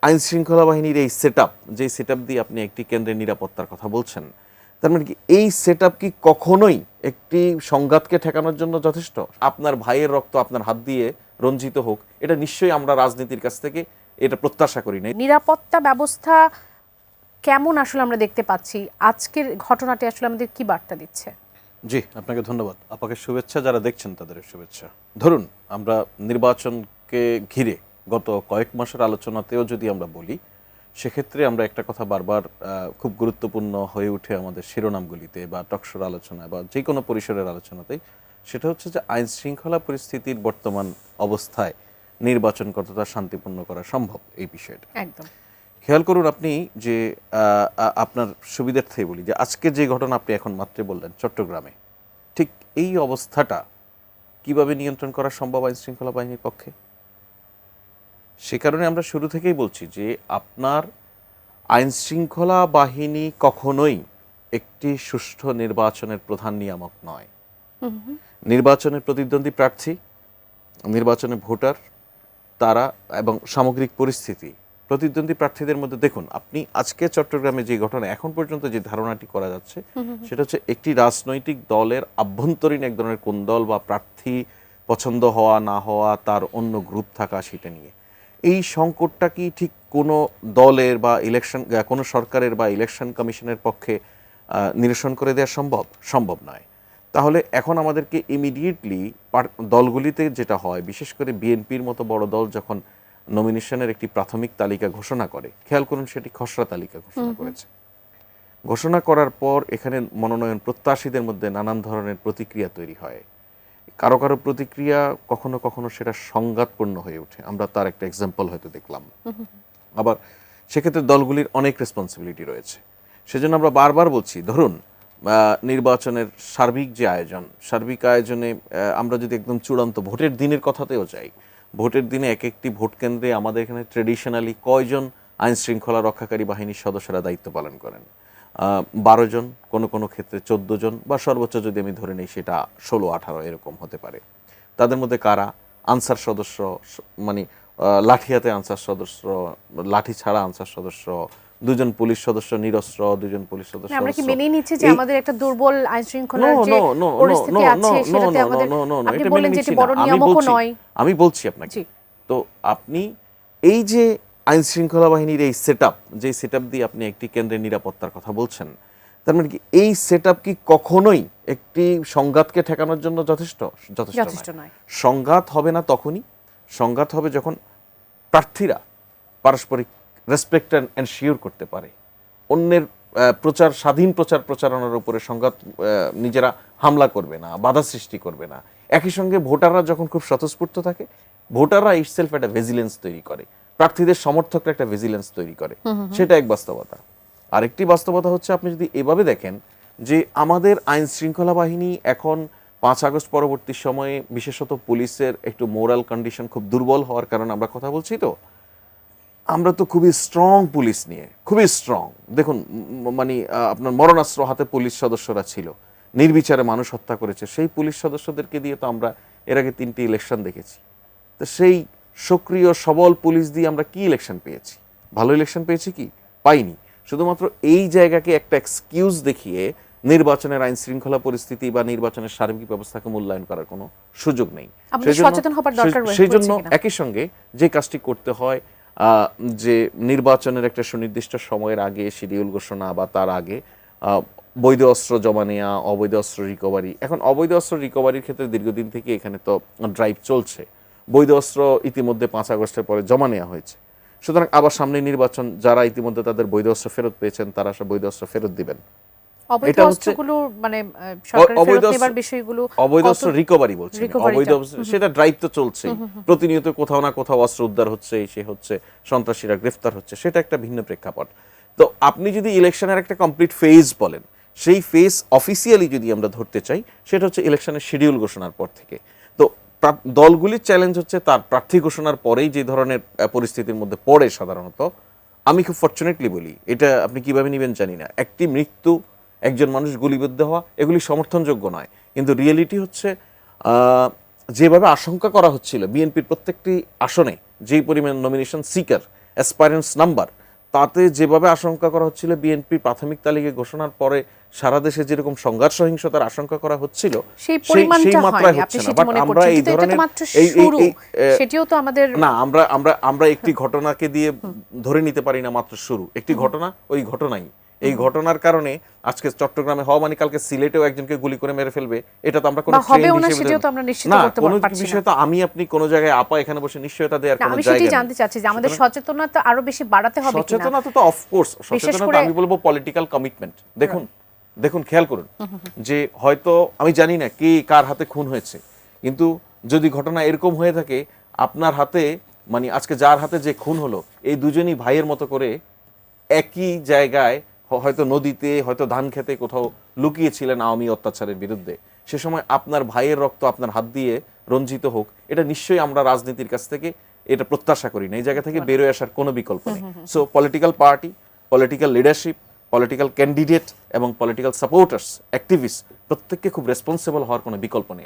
আইন শৃঙ্খলা বাহিনীর এই সেটআপ, যে সেটআপ দিয়ে আপনি একটি কেন্দ্রের নিরাপত্তার কথা বলছেন, তার মানে কি এই সেটআপ কি কখনোই একটি সংঘাতকে ঠেকানোর জন্য যথেষ্ট? আপনার ভাইয়ের রক্ত আপনার হাত দিয়ে রঞ্জিত হোক, এটা নিশ্চয়ই আমরা রাজনীতির কাছ থেকে এটা প্রত্যাশা করি না। নিরাপত্তা ব্যবস্থা কেমন আসলে আমরা দেখতে পাচ্ছি, আজকের ঘটনাটি আসলে আমাদের কি বার্তা দিচ্ছে? জি, আপনাকে ধন্যবাদ। আপনাকে শুভেচ্ছা, যারা দেখছেন তাদের শুভেচ্ছা। ধরুন, আমরা নির্বাচনকে ঘিরে গত কয়েক মাসের আলোচনাতেও যদি আমরা বলি, সেক্ষেত্রে আমরা একটা কথা বারবার খুব গুরুত্বপূর্ণ হয়ে উঠে আমাদের শিরোনামগুলিতে বা টকশোর আলোচনায় বা যে কোনো পরিসরের আলোচনাতেই, সেটা হচ্ছে যে আইন শৃঙ্খলা পরিস্থিতির বর্তমান অবস্থায় নির্বাচন কতটা শান্তিপূর্ণ করা সম্ভব, এই বিষয়টা একদম খেয়াল করুন। আপনি যে আপনার সুবিধার্থে বলি যে আজকে যে ঘটনা আপনি এখন মাত্র বললেন চট্টগ্রামে, ঠিক এই অবস্থাটা কিভাবে নিয়ন্ত্রণ করা সম্ভব আইন শৃঙ্খলা বাহিনীর পক্ষে? সে কারণে আমরা শুরু থেকেই বলছি যে আপনার আইন শৃঙ্খলা বাহিনী কখনোই একটি সুষ্ঠু নির্বাচনের প্রধান নিয়ামক নয়। নির্বাচনের প্রতিদ্বন্দ্বী প্রার্থী, নির্বাচনের ভোটার, তারা এবং সামগ্রিক পরিস্থিতি, প্রতিদ্বন্দ্বী প্রার্থীদের মধ্যে দেখুন, আপনি আজকে চট্টগ্রামে যে ঘটনা এখন পর্যন্ত যে ধারণাটি করা যাচ্ছে, সেটা হচ্ছে একটি রাজনৈতিক দলের আভ্যন্তরীণ এক ধরনের কোন্দল বা প্রার্থী পছন্দ হওয়া না হওয়া, তার অন্য গ্রুপ থাকা, সেটা নিয়ে এই সংকটটা কি ঠিক কোনো দলের বা ইলেকশন, কোনো সরকারের বা ইলেকশন কমিশনের পক্ষে নিরসন করে দেওয়া সম্ভব নয়। তাহলে এখন আমাদেরকে ইমিডিয়েটলি দলগুলিতে যেটা হয়, বিশেষ করে বিএনপির মতো বড় দল যখন নমিনেশনের একটি প্রাথমিক তালিকা ঘোষণা করে, খেয়াল করুন সেটি খসড়া তালিকা ঘোষণা করেছে। ঘোষণা করার পর এখানে মনোনয়ন প্রত্যাশীদের মধ্যে নানান ধরনের প্রতিক্রিয়া তৈরি হয়। কারো কারো প্রতিক্রিয়া কখনো কখনো সেটা সংঘাতপূর্ণ হয়ে ওঠে, আমরা তার একটা এক্সাম্পল হয়তো দেখলাম। আবার সেক্ষেত্রে দলগুলির অনেক রেসপন্সিবিলিটি রয়েছে। সেজন্য আমরা বারবার বলছি, ধরুন নির্বাচনের সার্বিক যে আয়োজন, সার্বিক আয়োজনে আমরা যদি একদম চূড়ান্ত ভোটের দিনের কথাতেও যাই, ভোটের দিনে এক একটি ভোট কেন্দ্রে আমাদের এখানে ট্রেডিশনালি কয়জন আইন শৃঙ্খলা রক্ষাকারী বাহিনীর সদস্যরা দায়িত্ব পালন করেন? 12 জন, কোনো কোনো ক্ষেত্রে 14 জন, বা সর্বোচ্চ যদি আমি ধরে নিই সেটা 16-18 এরকম হতে পারে। তাদের মধ্যে কারা আনসার সদস্য, মানে লাঠি হাতে আনসার সদস্য, লাঠি ছাড়া আনসার সদস্য, 2 জন পুলিশ সদস্য নিরস্ত্র, 2 জন পুলিশ সদস্য। আমরা কি মেনেই নিচ্ছি যে আমাদের একটা দুর্বল আইন শৃঙ্খলার যে পরিস্থিতি আছে সেটাতে আমাদের, আপনি বলেন যে এটি বড় নিয়ামকও নয়। আমি বলছি আপনাকে, তো আপনি এই যে আইন শৃঙ্খলা বাহিনীর এই সেটআপ, যে সেটআপ দিয়ে আপনি একটি কেন্দ্রের নিরাপত্তার কথা বলছেন, তার মানে কি এই সেটআপ কি কখনোই একটি সংঘাতকে ঠেকানোর জন্য যথেষ্ট নয়? সংঘাত হবে না তখনই, সংঘাত হবে যখন প্রার্থীরা পারস্পরিক রেসপেক্ট অ্যান্ড এনশিওর করতে পারে। অন্যের স্বাধীন প্রচারণার উপরে সংঘাত, নিজেরা হামলা করবে না, বাধা সৃষ্টি করবে না। একই সঙ্গে ভোটাররা যখন খুব স্বতঃস্ফূর্ত থাকে, ভোটাররা ইটসেলফ একটা ভিজিলেন্স তৈরি করে, প্রার্থীদের সমর্থকরা একটা ভিজিলেন্স তৈরি করে, সেটা এক বাস্তবতা। আরেকটি বাস্তবতা হচ্ছে, আপনি যদি এভাবে দেখেন যে আমাদের আইন শৃঙ্খলা বাহিনী এখন 5 আগস্ট পরবর্তী সময়ে বিশেষত পুলিশের একটু মোরাল কন্ডিশন খুব দুর্বল হওয়ার কারণে আমরা কথা বলছি, তো আমরা তো খুবই স্ট্রং পুলিশ নিয়ে, খুবই স্ট্রং। দেখুন, মানে আপনার মরণাস্ত্র হাতে পুলিশ সদস্যরা ছিল, নির্বিচারে মানুষ হত্যা করেছে, সেই পুলিশ সদস্যদেরকে দিয়ে তো আমরা এর আগে 3টি ইলেকশন দেখেছি। তো সেই সক্রিয় সবল পুলিশ দিয়ে আমরা কি ইলেকশন পেয়েছি? ভালো ইলেকশন পেয়েছি কি? পাইনি। শুধুমাত্র এই জায়গাকে একটা এক্সকিউজ দেখিয়ে নির্বাচনের আইন শৃঙ্খলা পরিস্থিতি বা নির্বাচনের সার্বিক ব্যবস্থাকে মূল্যায়ন করার কোনো সুযোগ নেই। সেই জন্য একই সঙ্গে যে কাজটি করতে হয়, যে নির্বাচনের একটা সুনির্দিষ্ট সময়ের আগে শিডিউল ঘোষণা বা তার আগে বৈধ অস্ত্র জমা নেওয়া, অবৈধ অস্ত্র রিকভারি। এখন অবৈধ অস্ত্র রিকভারির ক্ষেত্রে দীর্ঘদিন থেকে এখানে তো ড্রাইভ চলছে, বৈধ অস্ত্র ইতিমধ্যে 5 আগস্টের পরে জমা নেওয়া হয়েছে। সুতরাং আবার সামনে নির্বাচন, যারা ইতিমধ্যে তাদের বৈধ অস্ত্র ফেরত পেয়েছেন তারা সব বৈধ অস্ত্র ফেরত দিবেন। অবৈধ অস্ত্রগুলো মানে সরকার ফেরত নেবার বিষয়গুলো, অবৈধ অস্ত্র রিকভারি বলছি, অবৈধ সেটা ড্রাইভ তো চলছেই, প্রতিনিয়ত কোথাও না কোথাও অস্ত্র উদ্ধার হচ্ছে, সে হচ্ছে সন্ত্রাসীরা গ্রেফতার হচ্ছে, সেটা একটা ভিন্ন প্রেক্ষাপট। তো আপনি যদি ইলেকশনের একটা কমপ্লিট ফেজ বলেন, সেই ফেজ অফিসিয়ালি যদি আমরা ধরতে চাই, সেটা হচ্ছে ইলেকশনের শিডিউল ঘোষণার পর থেকে। তো দলগুলির চ্যালেঞ্জ হচ্ছে তার প্রার্থী ঘোষণার পরেই যে ধরনের পরিস্থিতির মধ্যে পড়ে সাধারণত, আমি খুব ফরচুনেটলি বলি, এটা আপনি কিভাবে নেবেন জানি না, একটি মৃত্যু, একজন মানুষ গুলিবিদ্ধ হওয়া, এগুলি সমর্থনযোগ্য নয়। কিন্তু রিয়েলিটি হচ্ছে যেভাবে আশঙ্কা করা হচ্ছিল বিএনপির প্রত্যেকটি আসনে যেই পরিমাণ নমিনেশন সিকার অ্যাসপাইরেন্টস নাম্বার, তাতে যেভাবে আশঙ্কা করা হচ্ছিল বিএনপি প্রাথমিক তালিকা ঘোষণার পরে সারা দেশে যেরকম সংঘাত সহিংসতার আশঙ্কা করা হচ্ছিল সেই পরিমাণটা মাত্রায় হয়নি, হচ্ছে আপনি না। সেটি বাট মনে আমরা করছেন, এই কিন্তু এটা তো ধরনের মাত্র শুরু, সেটিও তো আমাদের না, আমরা একটি ঘটনাকে দিয়ে ধরে নিতে পারি না মাত্র শুরু। একটি ঘটনা ওই ঘটনাই, এই ঘটনার কারণে আজকে চট্টগ্রামে হওয়া মানে কালকে সিলেটেও একজনকে গুলি করে মেরে ফেলবে, এটা তো আমরা কোনো বা হবেও ট্রেন্ড না, হিসেবে সেটিও তো আমরা নিশ্চিত না, করতে কোনো পারছি না। বিষয় তো আমি আপনি কোনো জায়গায় আপা এখানে বসে নিশ্চয়তা দেওয়ার না, কোনো আমি জায়গা সেটাই নেই। জানতে চাচ্ছি যে আমাদের সচেতনতা আরো বেশি বাড়াতে হবে কিনা। সচেতনতা তো অফকোর্স, সচেতনতা আমি বলবো পলিটিক্যাল কমিটমেন্ট। দেখুন খেয়াল করুন যে হয়তো আমি জানি না কে কার হাতে খুন হয়েছে, কিন্তু যদি ঘটনা এরকম হয়ে থাকে আপনার হাতে, মানে আজকে যার হাতে যে খুন হলো এই দুজনই ভাইয়ের মতো করে একই জায়গায় হয়তো নদীতে, হয়তো ধান খেতে কোথাও লুকিয়েছিলেন আওয়ামী অত্যাচারের বিরুদ্ধে, সে সময় আপনার ভাইয়ের রক্ত আপনার হাত দিয়ে রঞ্জিত হোক, এটা নিশ্চয়ই আমরা রাজনীতির কাছ থেকে এটা প্রত্যাশা করি না। এই জায়গা থেকে বেরোয় আসার কোনো বিকল্প নেই। So political party, political leadership, political candidate এবং পলিটিক্যাল সাপোর্টার্স, অ্যাক্টিভিস্ট প্রত্যেককে খুব রেসপন্সিবল হওয়ার কোনো বিকল্প নেই।